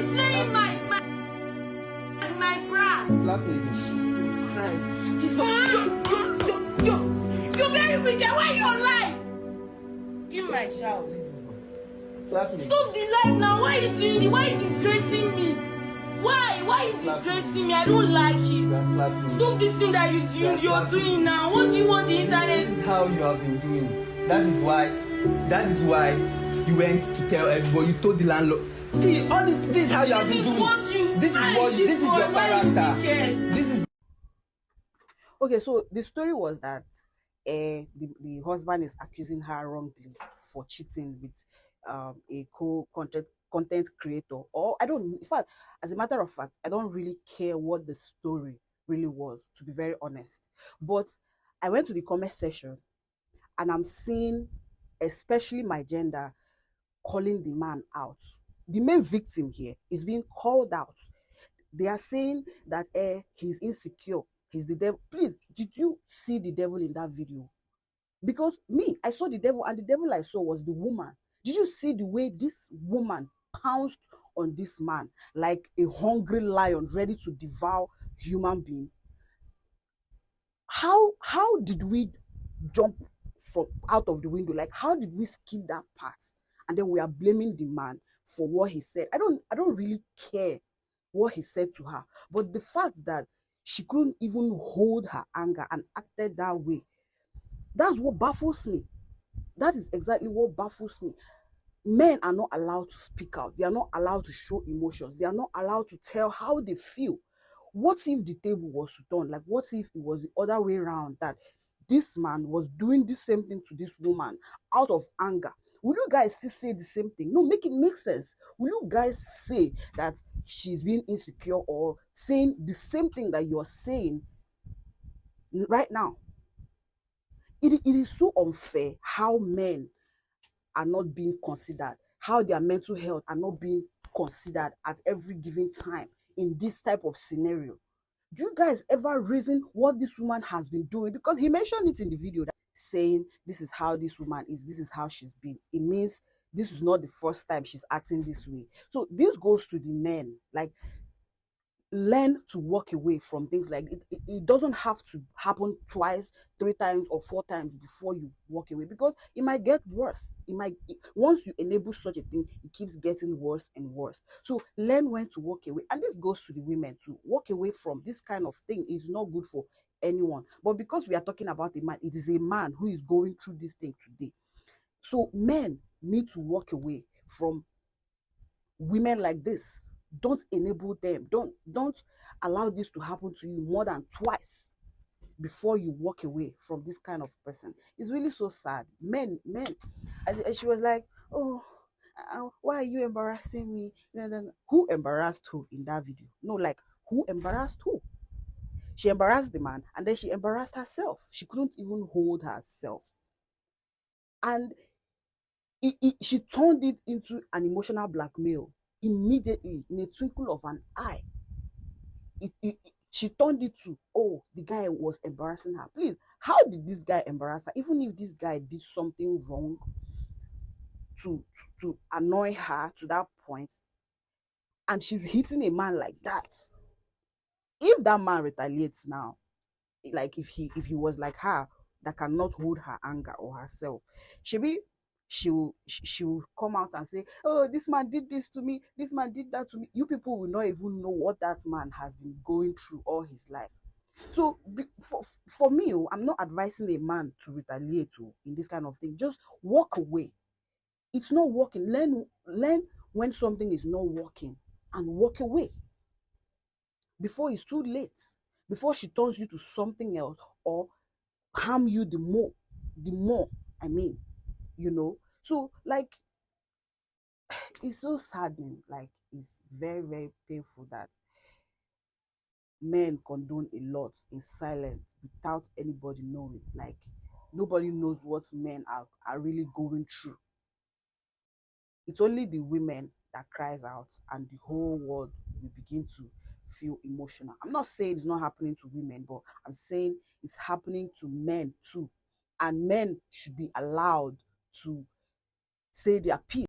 slaying my bra. Slap me again. Jesus Christ. This you're very wicked. Why you alive? Give my child. Slap me. Stop the life now. Why are you doing it? Why are you disgracing me? Why are you disgracing me? I don't like it. Stop this thing that you're doing now. What do you want the internet? This is how you have been doing. That is why you went to tell everybody. You told the landlord. See, all this is how you have been doing. This is your character. This is. Okay, so the story was that the husband is accusing her wrongly for cheating with a content creator, or I don't, in fact, as a matter of fact, I don't really care what the story really was, to be very honest. But I went to the comment section and I'm seeing, especially my gender, calling the man out. The main victim here is being called out. They are saying that he's insecure, he's the devil. Please, did you see the devil in that video? Because me, I saw the devil, and the devil I saw was the woman. Did you see the way this woman pounced on this man like a hungry lion ready to devour human being? How did we jump from out of the window? Like, how did we skip that part? And then we are blaming the man for what he said. I don't really care what he said to her, but the fact that she couldn't even hold her anger and acted that way, that's what baffles me. That is exactly what baffles me. Men are not allowed to speak out. They are not allowed to show emotions. They are not allowed to tell how they feel. What if the table was to turn? Like, what if it was the other way around, that this man was doing the same thing to this woman out of anger? Will you guys still say the same thing? No, make it make sense. Will you guys say that she's being insecure, or saying the same thing that you're saying right now? It is so unfair how men are not being considered, how their mental health are not being considered at every given time in this type of scenario. Do you guys ever reason what this woman has been doing? Because he mentioned it in the video, that saying this is how this woman is, this is how she's been. It means this is not the first time she's acting this way. So this goes to the men. Like, learn to walk away from things like it. It doesn't have to happen twice, 3 times, or 4 times before you walk away, because it might get worse. Once you enable such a thing, it keeps getting worse and worse. So learn when to walk away. And this goes to the women to walk away from this kind of thing. Is not good for anyone. But because we are talking about a man, it is a man who is going through this thing today. So men need to walk away from women like this. Don't enable them. Don't allow this to happen to you more than twice before you walk away from this kind of person. It's really so sad. Men. And she was like, oh, why are you embarrassing me? Then who embarrassed who in that video? No, like, who embarrassed who? She embarrassed the man, and then she embarrassed herself. She couldn't even hold herself. And she turned it into an emotional blackmail. Immediately, in a twinkle of an eye, she turned it to, oh, the guy was embarrassing her. Please, how did this guy embarrass her? Even if this guy did something wrong to annoy her to that point, and she's hitting a man like that, if that man retaliates now, like if he was like her, that cannot hold her anger or herself, she will come out and say, oh, this man did this to me, this man did that to me. You people will not even know what that man has been going through all his life. So for me, I'm not advising a man to retaliate in this kind of thing. Just walk away. It's not working. Learn when something is not working and walk away before it's too late, before she turns you to something else or harm you the more, I mean, you know. So, like, it's so saddening. Like, it's very, very painful that men condone a lot in silence without anybody knowing. Like, nobody knows what men are really going through. It's only the women that cries out, and the whole world will begin to feel emotional. I'm not saying it's not happening to women, but I'm saying it's happening to men too. And men should be allowed to say their piece.